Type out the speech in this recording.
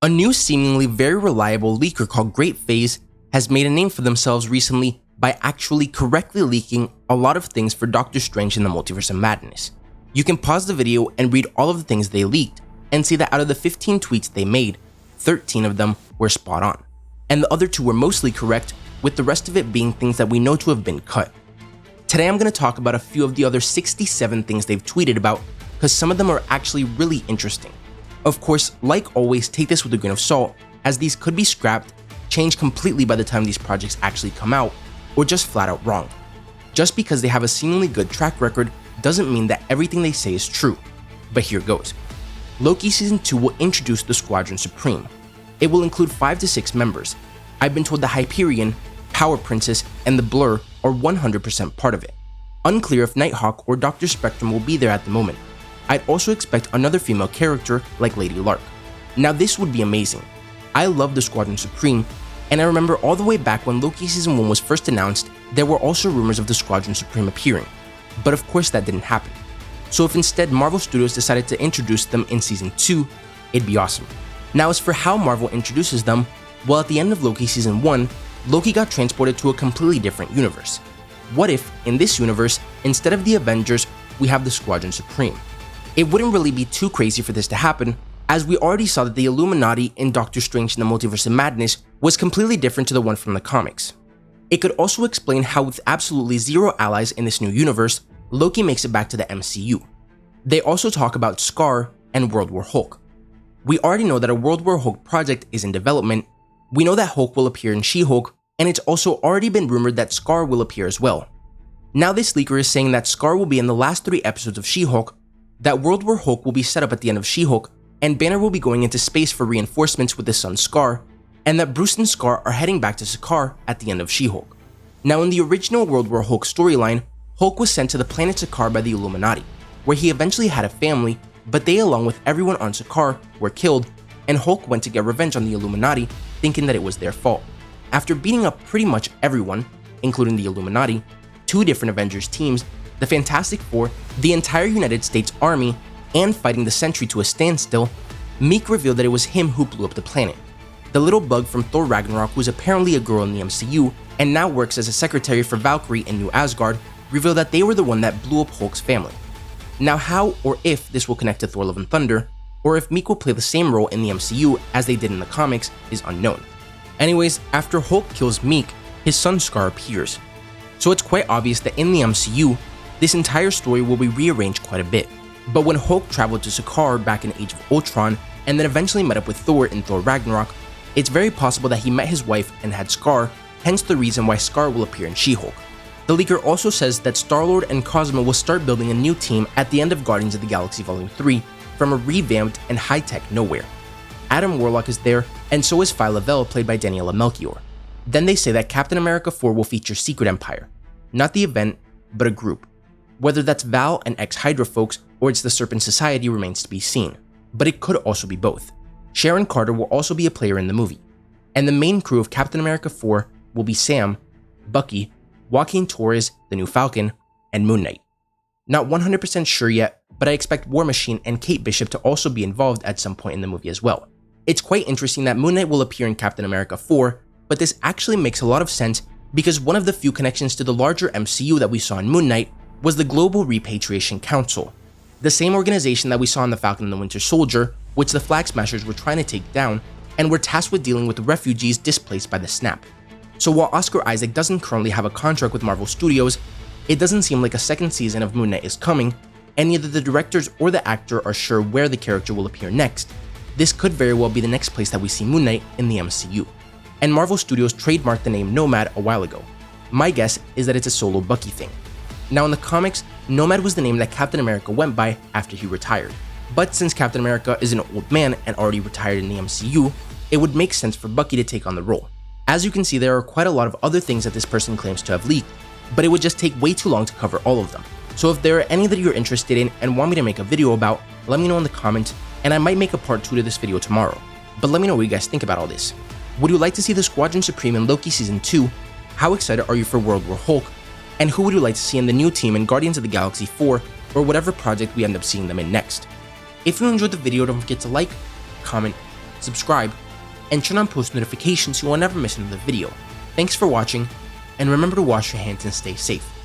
A new seemingly very reliable leaker called Phase has made a name for themselves recently by actually correctly leaking a lot of things for Doctor Strange in the Multiverse of Madness. You can pause the video and read all of the things they leaked and see that out of the 15 tweets they made, 13 of them were spot on, and the other 2 were mostly correct, with the rest of it being things that we know to have been cut. Today I'm going to talk about a few of the other 67 things they've tweeted about, because some of them are actually really interesting. Of course, like always, take this with a grain of salt, as these could be scrapped, changed completely by the time these projects actually come out, or just flat out wrong. Just because they have a seemingly good track record doesn't mean that everything they say is true, but here goes. Loki Season 2 will introduce the Squadron Supreme. It will include 5 to 6 members. I've been told the Hyperion, Power Princess, and the Blur are 100% part of it. Unclear if Nighthawk or Dr. Spectrum will be there at the moment. I'd also expect another female character like Lady Lark. Now this would be amazing. I love the Squadron Supreme, and I remember all the way back when Loki Season 1 was first announced, there were also rumors of the Squadron Supreme appearing. But of course that didn't happen. So if instead Marvel Studios decided to introduce them in Season 2, it'd be awesome. Now as for how Marvel introduces them, well, at the end of Loki Season 1, Loki got transported to a completely different universe. What if, in this universe, instead of the Avengers, we have the Squadron Supreme? It wouldn't really be too crazy for this to happen, as we already saw that the Illuminati in Doctor Strange in the Multiverse of Madness was completely different to the one from the comics. It could also explain how with absolutely zero allies in this new universe, Loki makes it back to the MCU. They also talk about Scar and World War Hulk. We already know that a World War Hulk project is in development. We know that Hulk will appear in She-Hulk, and it's also already been rumored that Scar will appear as well. Now this leaker is saying that Scar will be in the last 3 episodes of She-Hulk, that World War Hulk will be set up at the end of She-Hulk, and Banner will be going into space for reinforcements with his son Scar, and that Bruce and Scar are heading back to Sakaar at the end of She-Hulk. Now in the original World War Hulk storyline, Hulk was sent to the planet Sakaar by the Illuminati, where he eventually had a family, but they along with everyone on Sakaar were killed, and Hulk went to get revenge on the Illuminati, thinking that it was their fault. After beating up pretty much everyone, including the Illuminati, 2 different Avengers teams, the Fantastic Four, the entire United States Army, and fighting the Sentry to a standstill, Meek revealed that it was him who blew up the planet. The little bug from Thor Ragnarok, who's apparently a girl in the MCU and now works as a secretary for Valkyrie in New Asgard, revealed that they were the one that blew up Hulk's family. Now how or if this will connect to Thor Love and Thunder, or if Meek will play the same role in the MCU as they did in the comics, is unknown. Anyways, after Hulk kills Meek, his son Scar appears. So it's quite obvious that in the MCU, this entire story will be rearranged quite a bit. But when Hulk traveled to Sakaar back in Age of Ultron, and then eventually met up with Thor in Thor Ragnarok, it's very possible that he met his wife and had Scar, hence the reason why Scar will appear in She-Hulk. The leaker also says that Star-Lord and Cosmo will start building a new team at the end of Guardians of the Galaxy Volume 3 from a revamped and high-tech nowhere. Adam Warlock is there, and so is Phi Lavelle, played by Daniela Melchior. Then they say that Captain America 4 will feature Secret Empire, not the event, but a group. Whether that's Val and ex-Hydra folks or it's the Serpent Society remains to be seen, but it could also be both. Sharon Carter will also be a player in the movie, and the main crew of Captain America 4 will be Sam, Bucky, Joaquin Torres, the new Falcon, and Moon Knight. Not 100% sure yet, but I expect War Machine and Kate Bishop to also be involved at some point in the movie as well. It's quite interesting that Moon Knight will appear in Captain America 4, but this actually makes a lot of sense because one of the few connections to the larger MCU that we saw in Moon Knight was the Global Repatriation Council, the same organization that we saw in the Falcon and the Winter Soldier, which the Flag Smashers were trying to take down and were tasked with dealing with the refugees displaced by the snap. So while Oscar Isaac doesn't currently have a contract with Marvel Studios, it doesn't seem like a second season of Moon Knight is coming, and neither the directors or the actor are sure where the character will appear next. This could very well be the next place that we see Moon Knight in the MCU. And Marvel Studios trademarked the name Nomad a while ago. My guess is that it's a solo Bucky thing. Now in the comics, Nomad was the name that Captain America went by after he retired. But since Captain America is an old man and already retired in the MCU, it would make sense for Bucky to take on the role. As you can see, there are quite a lot of other things that this person claims to have leaked, but it would just take way too long to cover all of them. So if there are any that you're interested in and want me to make a video about, let me know in the comments, and I might make a part 2 to this video tomorrow. But let me know what you guys think about all this. Would you like to see the Squadron Supreme in Loki Season 2? How excited are you for World War Hulk? And who would you like to see in the new team in Guardians of the Galaxy 4 or whatever project we end up seeing them in next? If you enjoyed the video, don't forget to like, comment, subscribe, and turn on post notifications so you will never miss another video. Thanks for watching, and remember to wash your hands and stay safe.